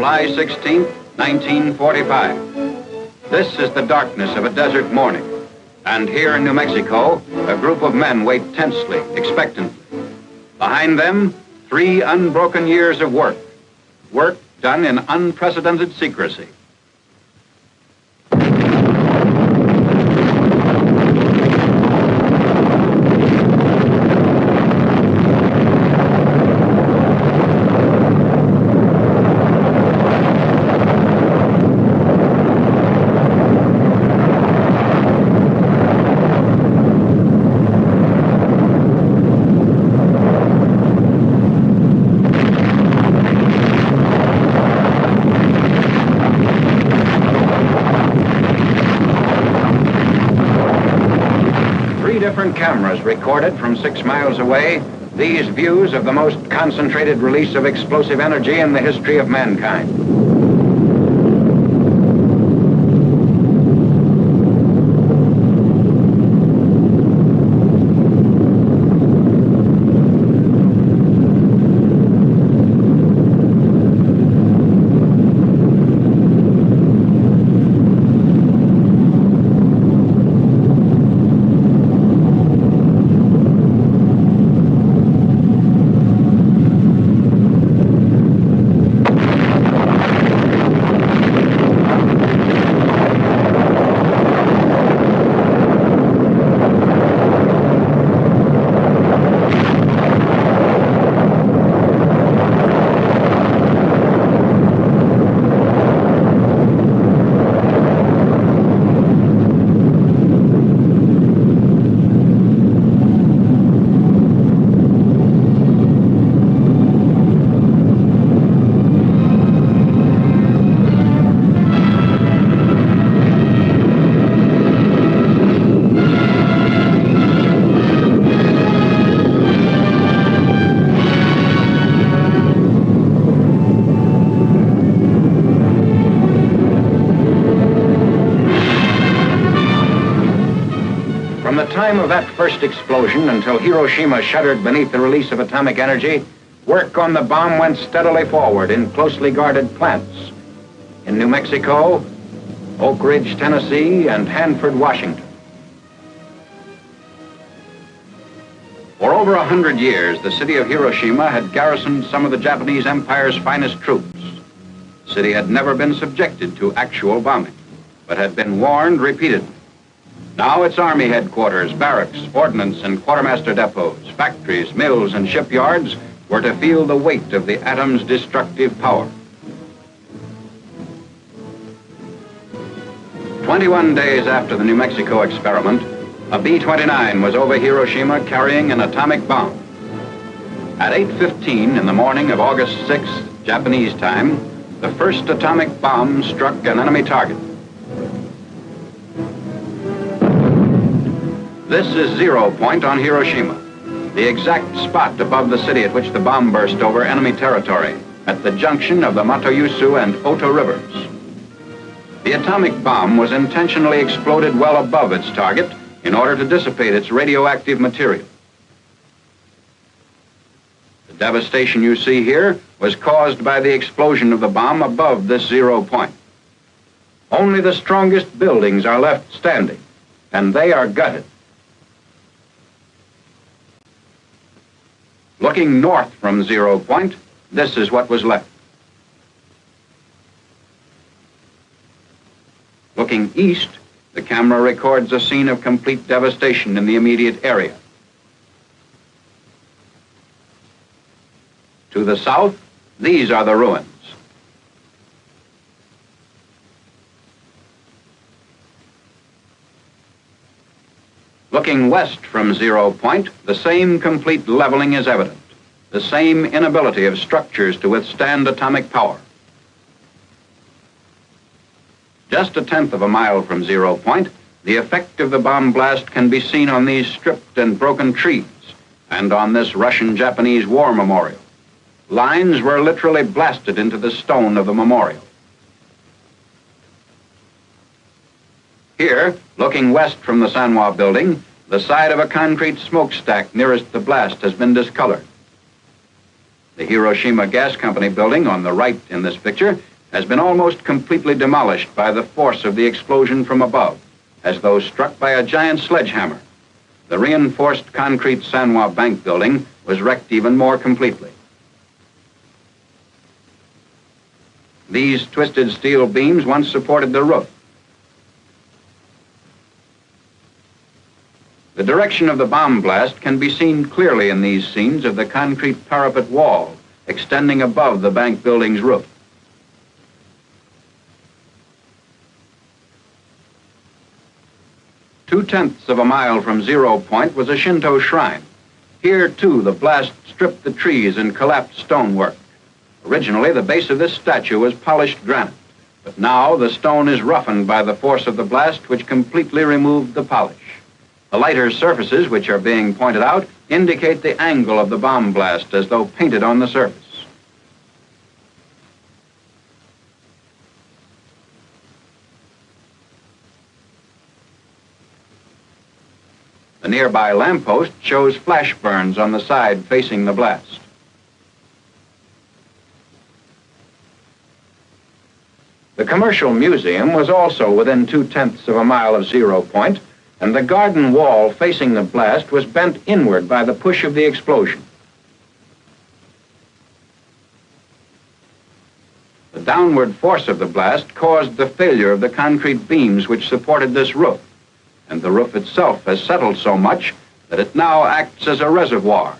July 16, 1945. This is the darkness of a desert morning. And here in New Mexico, a group of men wait tensely, expectantly. Behind them, 3 unbroken years of work. Work done in unprecedented secrecy. Different cameras recorded from 6 miles away these views of the most concentrated release of explosive energy in the history of mankind. From the time of that first explosion until Hiroshima shuddered beneath the release of atomic energy, work on the bomb went steadily forward in closely guarded plants in New Mexico, Oak Ridge, Tennessee, and Hanford, Washington. For over 100 years, the city of Hiroshima had garrisoned some of the Japanese Empire's finest troops. The city had never been subjected to actual bombing, but had been warned repeatedly. Now its army headquarters, barracks, ordnance, and quartermaster depots, factories, mills, and shipyards were to feel the weight of the atom's destructive power. 21 days after the New Mexico experiment, a B-29 was over Hiroshima carrying an atomic bomb. At 8:15 in the morning of August 6th, Japanese time, the first atomic bomb struck an enemy target. This is 0 point on Hiroshima, the exact spot above the city at which the bomb burst over enemy territory, at the junction of the Matoyusu and Oto rivers. The atomic bomb was intentionally exploded well above its target in order to dissipate its radioactive material. The devastation you see here was caused by the explosion of the bomb above this 0 point. Only the strongest buildings are left standing, and they are gutted. Looking north from 0 point, this is what was left. Looking east, the camera records a scene of complete devastation in the immediate area. To the south, these are the ruins. Looking west from 0 point, the same complete leveling is evident, the same inability of structures to withstand atomic power. Just 1/10 of a mile from 0 point, the effect of the bomb blast can be seen on these stripped and broken trees and on this Russian-Japanese war memorial. Lines were literally blasted into the stone of the memorial. Here, looking west from the Sanwa building, the side of a concrete smokestack nearest the blast has been discolored. The Hiroshima Gas Company building on the right in this picture has been almost completely demolished by the force of the explosion from above, as though struck by a giant sledgehammer. The reinforced concrete Sanwa Bank building was wrecked even more completely. These twisted steel beams once supported the roof. The direction of the bomb blast can be seen clearly in these scenes of the concrete parapet wall extending above the bank building's roof. Two-tenths of a mile from 0 point was a Shinto shrine. Here, too, the blast stripped the trees and collapsed stonework. Originally, the base of this statue was polished granite, but now the stone is roughened by the force of the blast, which completely removed the polish. The lighter surfaces, which are being pointed out, indicate the angle of the bomb blast as though painted on the surface. The nearby lamppost shows flash burns on the side facing the blast. The Commercial Museum was also within 2/10 of a mile of 0 point, and the garden wall facing the blast was bent inward by the push of the explosion. The downward force of the blast caused the failure of the concrete beams which supported this roof, and the roof itself has settled so much that it now acts as a reservoir.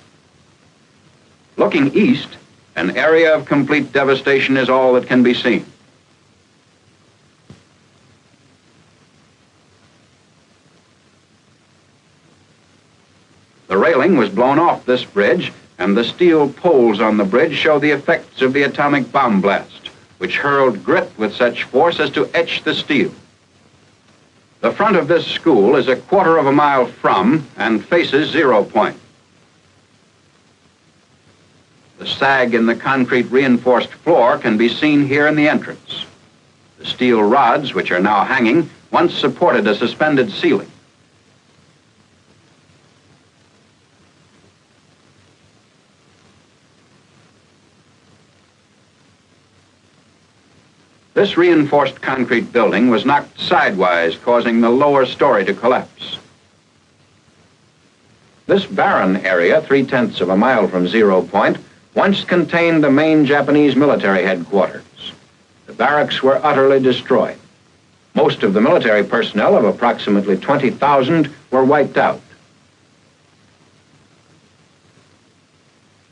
Looking east, an area of complete devastation is all that can be seen. The railing was blown off this bridge, and the steel poles on the bridge show the effects of the atomic bomb blast, which hurled grit with such force as to etch the steel. The front of this school is a 1/4 of a mile from and faces 0 point. The sag in the concrete reinforced floor can be seen here in the entrance. The steel rods, which are now hanging, once supported a suspended ceiling. This reinforced concrete building was knocked sidewise, causing the lower story to collapse. This barren area, 3/10 of a mile from 0 point, once contained the main Japanese military headquarters. The barracks were utterly destroyed. Most of the military personnel, of approximately 20,000, were wiped out.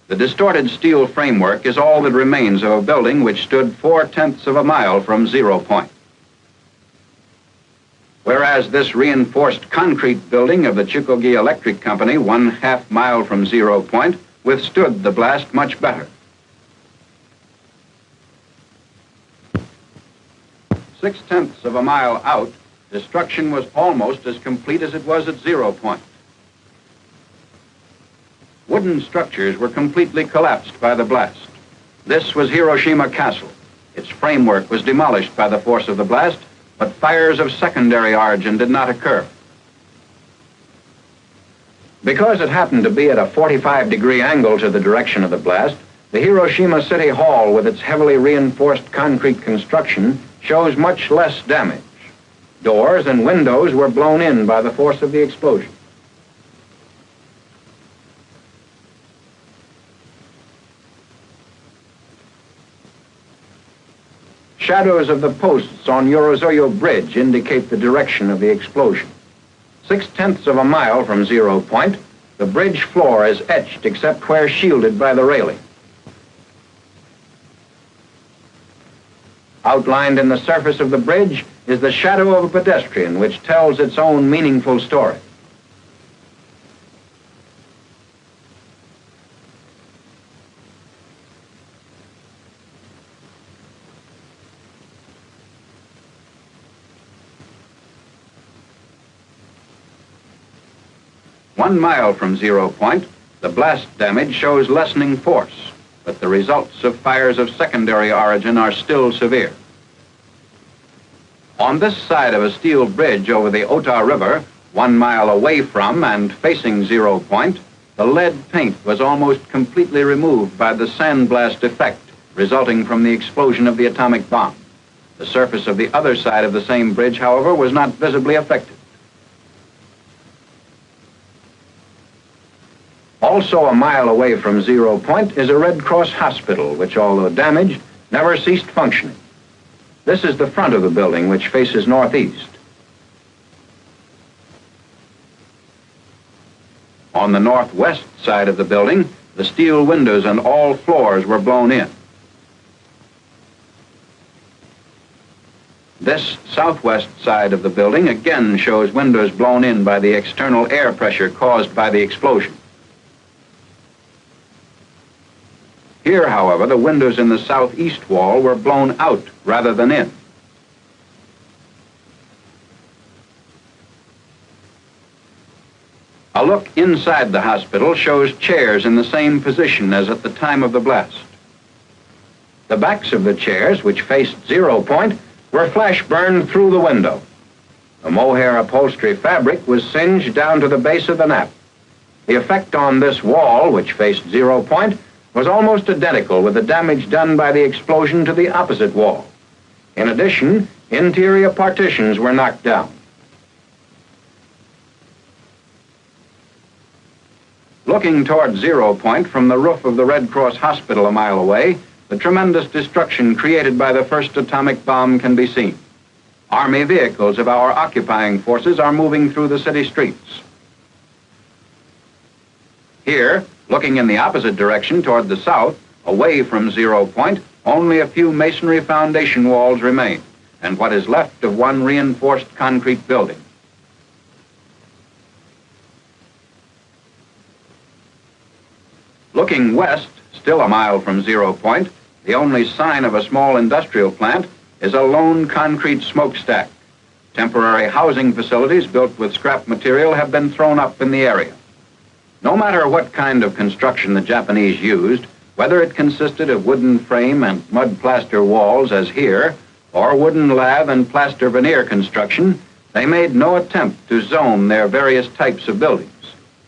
The distorted steel framework is all that remains of a building which stood 4/10 of a mile from 0 point. Whereas this reinforced concrete building of the Chikogi Electric Company, 1/2 mile from 0 point, withstood the blast much better. 6/10 of a mile out, destruction was almost as complete as it was at 0 point. Wooden structures were completely collapsed by the blast. This was Hiroshima Castle. Its framework was demolished by the force of the blast, but fires of secondary origin did not occur. Because it happened to be at a 45-degree angle to the direction of the blast, the Hiroshima City Hall, with its heavily reinforced concrete construction, shows much less damage. Doors and windows were blown in by the force of the explosion. Shadows of the posts on Yorozuyo Bridge indicate the direction of the explosion. 6/10 of a mile from 0 point, the bridge floor is etched except where shielded by the railing. Outlined in the surface of the bridge is the shadow of a pedestrian, which tells its own meaningful story. One mile from 0 point, the blast damage shows lessening force, but the results of fires of secondary origin are still severe. On this side of a steel bridge over the Ota River, 1 mile away from and facing 0 point, the lead paint was almost completely removed by the sandblast effect, resulting from the explosion of the atomic bomb. The surface of the other side of the same bridge, however, was not visibly affected. Also a mile away from 0 point is a Red Cross hospital, which, although damaged, never ceased functioning. This is the front of the building, which faces northeast. On the northwest side of the building, the steel windows and all floors were blown in. This southwest side of the building again shows windows blown in by the external air pressure caused by the explosion. Here, however, the windows in the southeast wall were blown out rather than in. A look inside the hospital shows chairs in the same position as at the time of the blast. The backs of the chairs, which faced 0 point, were flash burned through the window. The mohair upholstery fabric was singed down to the base of the nap. The effect on this wall, which faced 0 point, was almost identical with the damage done by the explosion to the opposite wall. In addition, interior partitions were knocked down. Looking toward 0 point from the roof of the Red Cross hospital a mile away, the tremendous destruction created by the first atomic bomb can be seen. Army vehicles of our occupying forces are moving through the city streets. Here, looking in the opposite direction toward the south, away from 0 point, only a few masonry foundation walls remain, and what is left of one reinforced concrete building. Looking west, still a mile from 0 point, the only sign of a small industrial plant is a lone concrete smokestack. Temporary housing facilities built with scrap material have been thrown up in the area. No matter what kind of construction the Japanese used, whether it consisted of wooden frame and mud plaster walls as here, or wooden lath and plaster veneer construction, they made no attempt to zone their various types of buildings.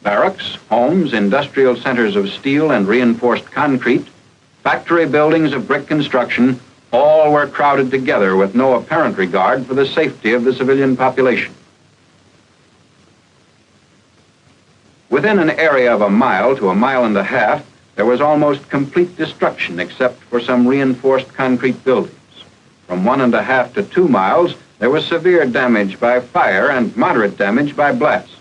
Barracks, homes, industrial centers of steel and reinforced concrete, factory buildings of brick construction, all were crowded together with no apparent regard for the safety of the civilian population. Within an area of a mile to a mile and a half, there was almost complete destruction except for some reinforced concrete buildings. From 1.5 to 2 miles, there was severe damage by fire and moderate damage by blast.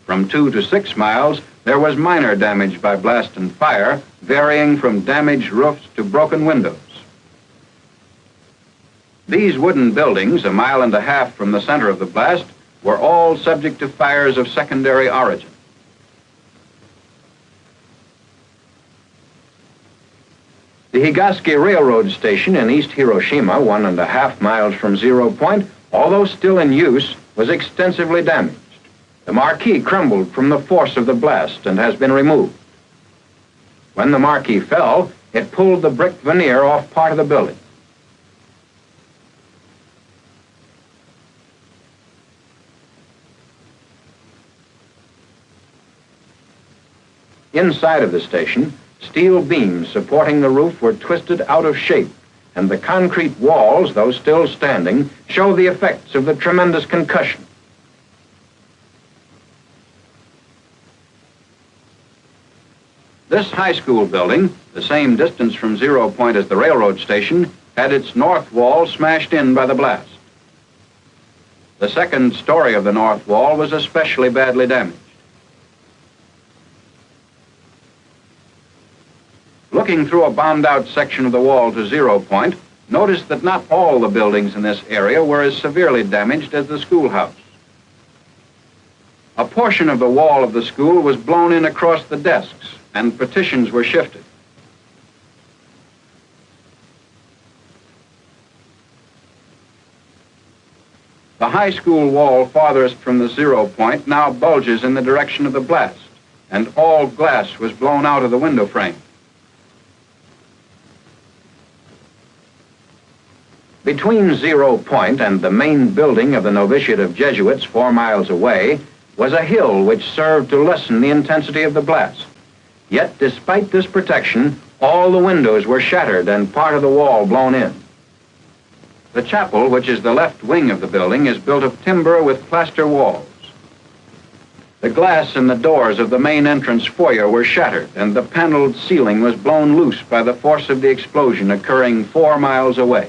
From 2 to 6 miles, there was minor damage by blast and fire, varying from damaged roofs to broken windows. These wooden buildings, 1.5 miles from the center of the blast, were all subject to fires of secondary origin. The Higaski Railroad Station in East Hiroshima, 1.5 miles from 0 point, although still in use, was extensively damaged. The marquee crumbled from the force of the blast and has been removed. When the marquee fell, it pulled the brick veneer off part of the building. Inside of the station, steel beams supporting the roof were twisted out of shape, and the concrete walls, though still standing, show the effects of the tremendous concussion. This high school building, the same distance from 0 point as the railroad station, had its north wall smashed in by the blast. The second story of the north wall was especially badly damaged. Looking through a bombed-out section of the wall to 0 point, notice that not all the buildings in this area were as severely damaged as the schoolhouse. A portion of the wall of the school was blown in across the desks, and partitions were shifted. The high school wall farthest from the 0 point now bulges in the direction of the blast, and all glass was blown out of the window frame. Between 0 point and the main building of the novitiate of Jesuits 4 miles away was a hill which served to lessen the intensity of the blast. Yet, despite this protection, All the windows were shattered and part of the wall blown in. The chapel, which is the left wing of the building, is built of timber with plaster walls. The glass in the doors of the main entrance foyer were shattered, and the paneled ceiling was blown loose by the force of the explosion occurring 4 miles away.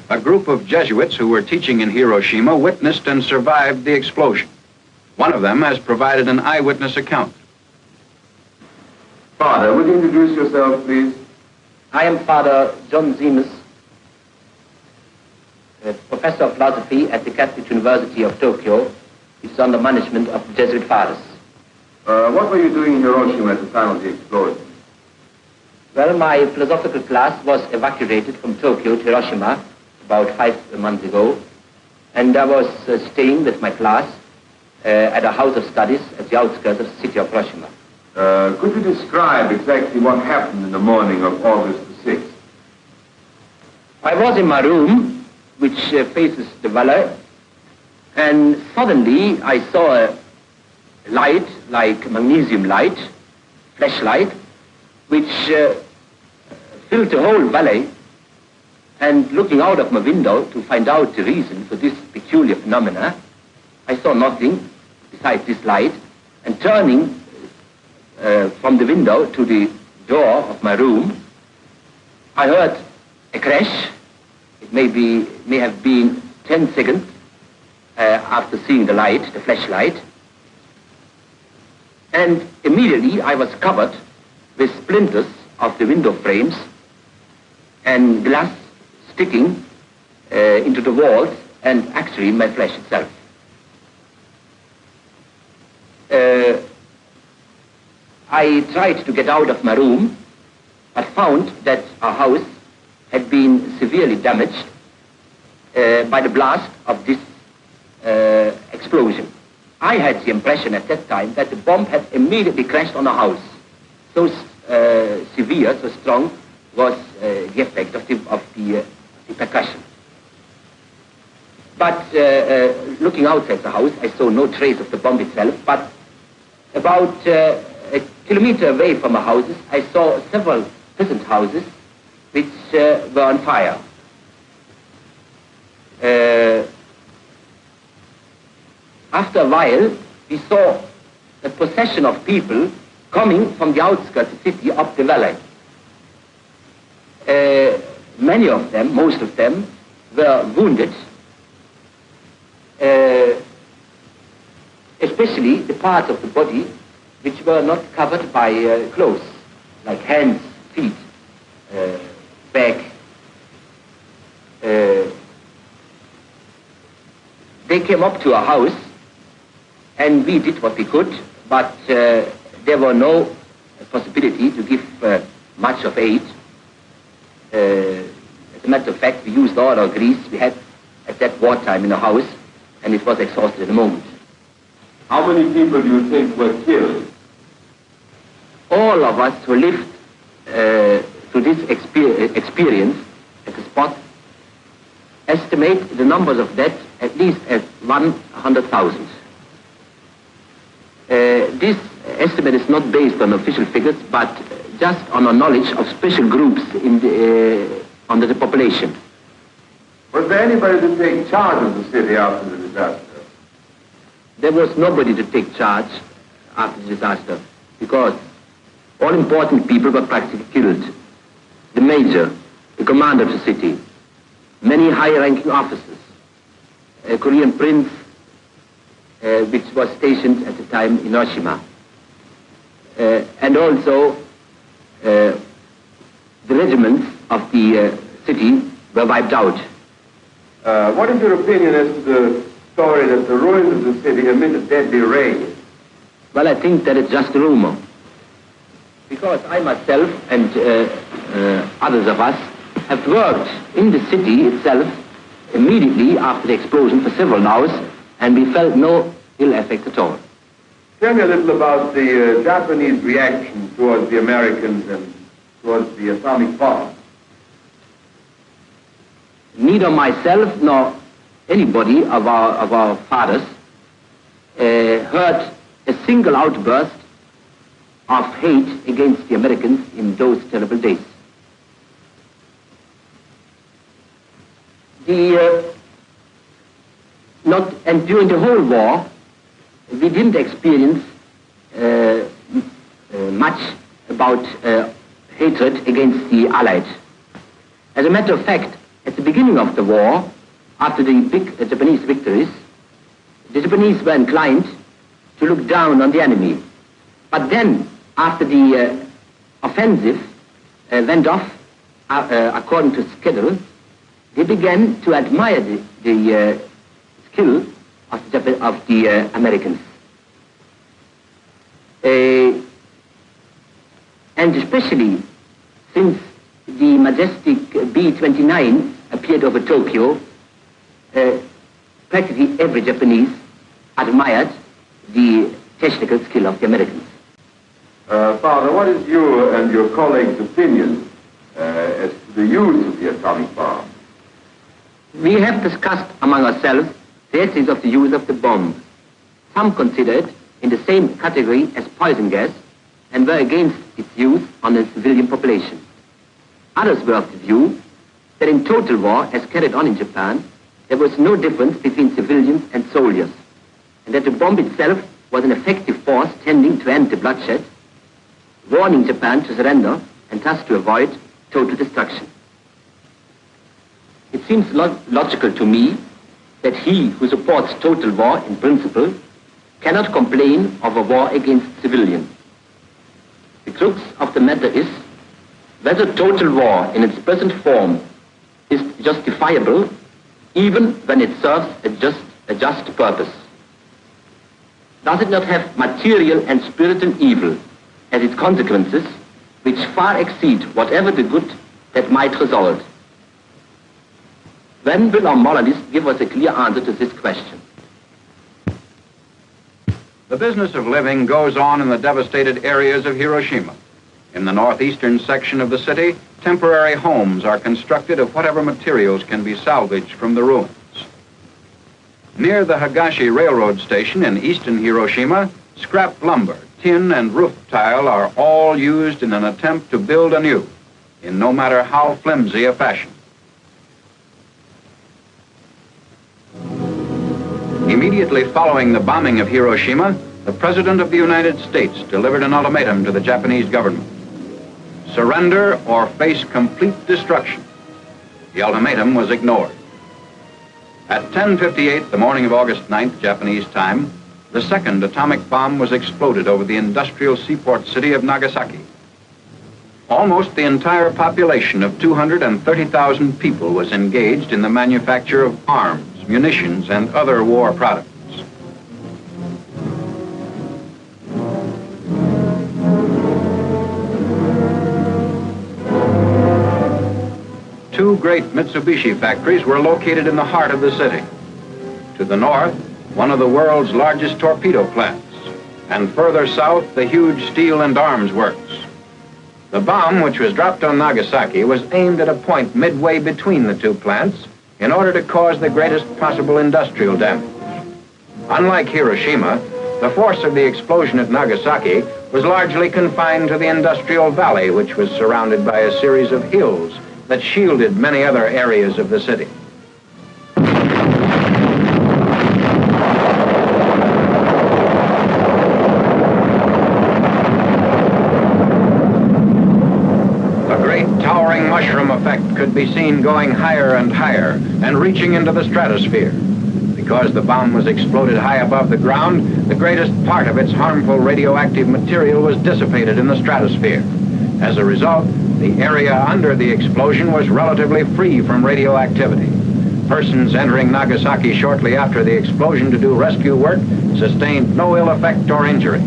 A group of Jesuits who were teaching in Hiroshima witnessed and survived the explosion. One of them has provided an eyewitness account. Father, would you introduce yourself, please? I am Father John Zemus, Professor of Philosophy at the Catholic University of Tokyo, which is under management of the Jesuit fathers. What were you doing in Hiroshima at the time of the explosion? Well, my philosophical class was evacuated from Tokyo to Hiroshima about 5 months ago, and I was staying with my class at a house of studies at the outskirts of the city of Hiroshima. Could you describe exactly what happened in the morning of August the 6th? I was in my room, which faces the valley, and suddenly I saw a light, like magnesium light, flashlight, which filled the whole valley. And looking out of my window to find out the reason for this peculiar phenomena, I saw nothing besides this light, and turning from the window to the door of my room, I heard a crash. It may have been 10 seconds after seeing the light, the flashlight. And immediately I was covered with splinters of the window frames and glass sticking into the walls and actually in my flesh itself. I tried to get out of my room, but found that our house had been severely damaged by the blast of this explosion. I had the impression at that time that the bomb had immediately crashed on our house. So severe, so strong was the effect of the percussion. But looking outside the house, I saw no trace of the bomb itself, but about a kilometer away from our houses, I saw several peasant houses which were on fire. After a while, we saw a procession of people coming from the outskirts of the city up the valley. Many of them, most of them, were wounded, especially the parts of the body which were not covered by clothes, like hands, feet, back. They came up to our house, and we did what we could, but there were no possibility to give much of aid. As a matter of fact, we used all our grease we had at that wartime in the house, and it was exhausted in a moment. How many people do you think were killed? All of us who lived through this experience at the spot estimate the numbers of deaths at least at 100,000. This estimate is not based on official figures, but just on a knowledge of special groups under the population. Was there anybody to take charge of the city after the disaster? There was nobody to take charge after the disaster because all important people were practically killed. The major, the commander of the city, many high-ranking officers, a Korean prince which was stationed at the time in Hiroshima, and also the regiments of the city were wiped out. What is your opinion as to the story that the ruins of the city emit a deadly ray? Well, I think that it's just a rumor. Because I myself and others of us have worked in the city itself immediately after the explosion for several hours, and we felt no ill effect at all. Tell me a little about the Japanese reaction towards the Americans and towards the atomic bomb. Neither myself nor anybody of our fathers heard a single outburst of hate against the Americans in those terrible days. And during the whole war, we didn't experience much about hatred against the Allies. As a matter of fact, at the beginning of the war, after the big Japanese victories, the Japanese were inclined to look down on the enemy. But then, after the offensive went off according to schedule, they began to admire the skill of the Americans. And especially since the majestic B-29 appeared over Tokyo, practically every Japanese admired the technical skill of the Americans. Father, what is your and your colleagues' opinion as to the use of the atomic bomb? We have discussed among ourselves the ethics of the use of the bomb. Some consider it in the same category as poison gas and were against its use on the civilian population. Others were of the view that in total war, as carried on in Japan, there was no difference between civilians and soldiers, and that the bomb itself was an effective force tending to end the bloodshed, warning Japan to surrender and thus to avoid total destruction. It seems logical to me that he who supports total war in principle cannot complain of a war against civilians. The crux of the matter is whether total war in its present form is justifiable even when it serves a just purpose. Does it not have material and spiritual evil as its consequences which far exceed whatever the good that might result? When will our moralists give us a clear answer to this question? The business of living goes on in the devastated areas of Hiroshima. In the northeastern section of the city, temporary homes are constructed of whatever materials can be salvaged from the ruins. Near the Higashi Railroad Station in eastern Hiroshima, scrap lumber, tin, and roof tile are all used in an attempt to build anew, in no matter how flimsy a fashion. Immediately following the bombing of Hiroshima, the President of the United States delivered an ultimatum to the Japanese government. Surrender or face complete destruction. The ultimatum was ignored. At 10:58 the morning of August 9th, Japanese time, the second atomic bomb was exploded over the industrial seaport city of Nagasaki. Almost the entire population of 230,000 people was engaged in the manufacture of arms, munitions, and other war products. Two great Mitsubishi factories were located in the heart of the city. To the north, one of the world's largest torpedo plants, and further south, the huge steel and arms works. The bomb, which was dropped on Nagasaki, was aimed at a point midway between the two plants in order to cause the greatest possible industrial damage. Unlike Hiroshima, the force of the explosion at Nagasaki was largely confined to the industrial valley, which was surrounded by a series of hills that shielded many other areas of the city. A great towering mushroom effect could be seen going higher and higher and reaching into the stratosphere. Because the bomb was exploded high above the ground, the greatest part of its harmful radioactive material was dissipated in the stratosphere. As a result, the area under the explosion was relatively free from radioactivity. Persons entering Nagasaki shortly after the explosion to do rescue work sustained no ill effect or injury.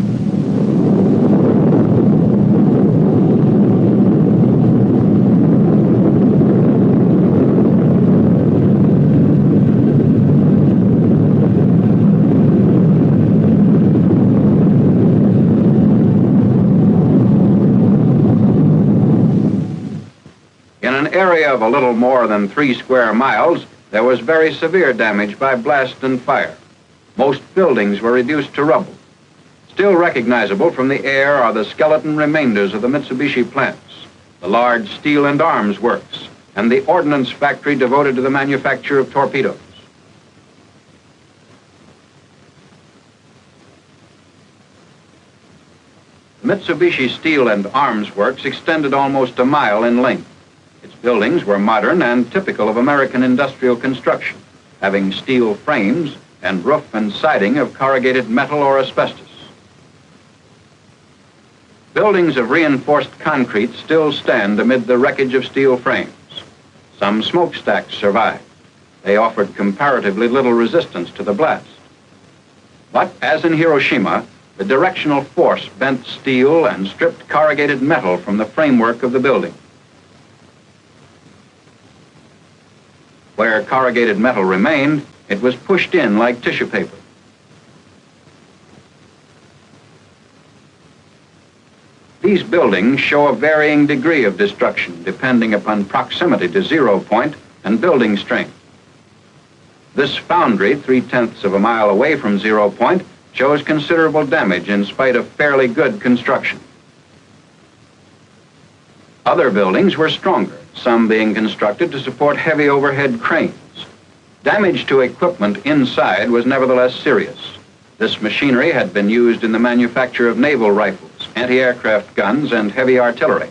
In an area of a little more than 3 square miles, there was very severe damage by blast and fire. Most buildings were reduced to rubble. Still recognizable from the air are the skeleton remainders of the Mitsubishi plants, the large steel and arms works, and the ordnance factory devoted to the manufacture of torpedoes. The Mitsubishi Steel and Arms Works extended almost a mile in length. Its buildings were modern and typical of American industrial construction, having steel frames and roof and siding of corrugated metal or asbestos. Buildings of reinforced concrete still stand amid the wreckage of steel frames. Some smokestacks survived. They offered comparatively little resistance to the blast. But as in Hiroshima, the directional force bent steel and stripped corrugated metal from the framework of the building. Where corrugated metal remained, it was pushed in like tissue paper. These buildings show a varying degree of destruction depending upon proximity to 0 point and building strength. This foundry, 3/10 of a mile away from 0 point, shows considerable damage in spite of fairly good construction. Other buildings were stronger, some being constructed to support heavy overhead cranes. Damage to equipment inside was nevertheless serious. This machinery had been used in the manufacture of naval rifles, anti-aircraft guns, and heavy artillery.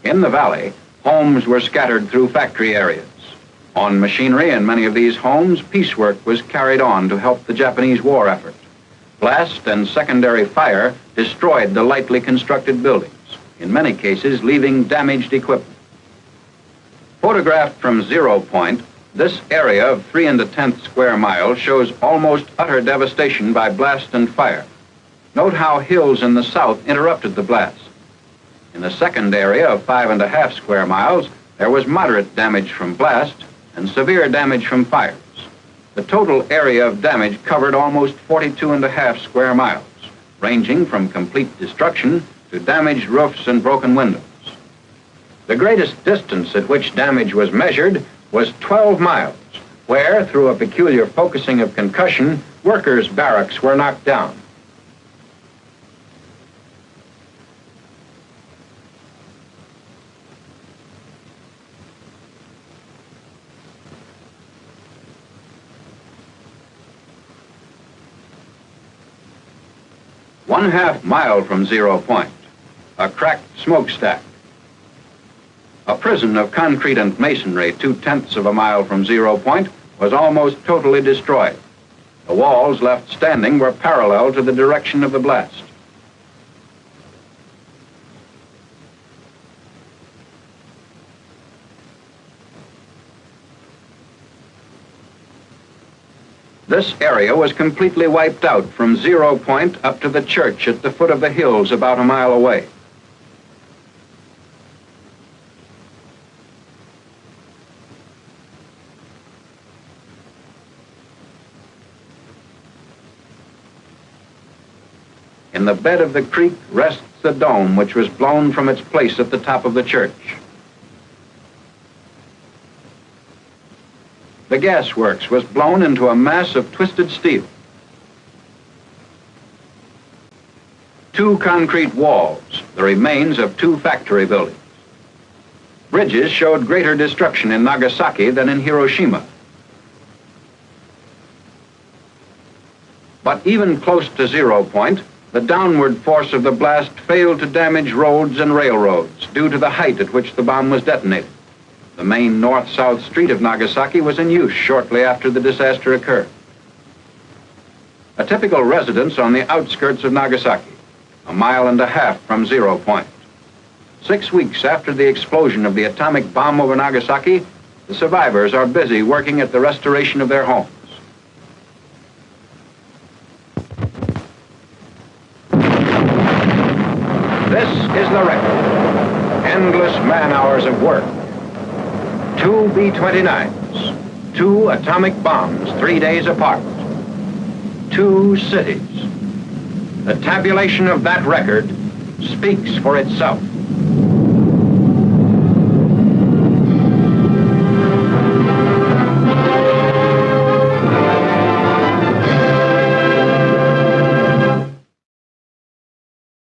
In the valley, homes were scattered through factory areas. On machinery in many of these homes, piecework was carried on to help the Japanese war effort. Blast and secondary fire destroyed the lightly constructed buildings, in many cases leaving damaged equipment. Photographed from 0 point, this area of 3 1/10 square miles shows almost utter devastation by blast and fire. Note how hills in the south interrupted the blast. In the second area of 5 1/2 square miles, there was moderate damage from blast and severe damage from fires. The total area of damage covered almost 42 1/2 square miles, ranging from complete destruction to damaged roofs and broken windows. The greatest distance at which damage was measured was 12 miles, where, through a peculiar focusing of concussion, workers' barracks were knocked down. One-half mile from 0 point, a cracked smokestack. A prison of concrete and masonry 2/10 of a mile from 0 point was almost totally destroyed. The walls left standing were parallel to the direction of the blast. This area was completely wiped out from 0 point up to the church at the foot of the hills about a mile away. In the bed of the creek rests the dome, which was blown from its place at the top of the church. The gasworks was blown into a mass of twisted steel. 2 concrete walls, the remains of 2 factory buildings. Bridges showed greater destruction in Nagasaki than in Hiroshima. But even close to 0 point, the downward force of the blast failed to damage roads and railroads due to the height at which the bomb was detonated. The main north-south street of Nagasaki was in use shortly after the disaster occurred. A typical residence on the outskirts of Nagasaki, a mile and a half from 0 point. 6 weeks after the explosion of the atomic bomb over Nagasaki, the survivors are busy working at the restoration of their homes. This is the record. Endless man-hours of work. 2 B-29s, 2 atomic bombs 3 days apart, 2 cities. The tabulation of that record speaks for itself.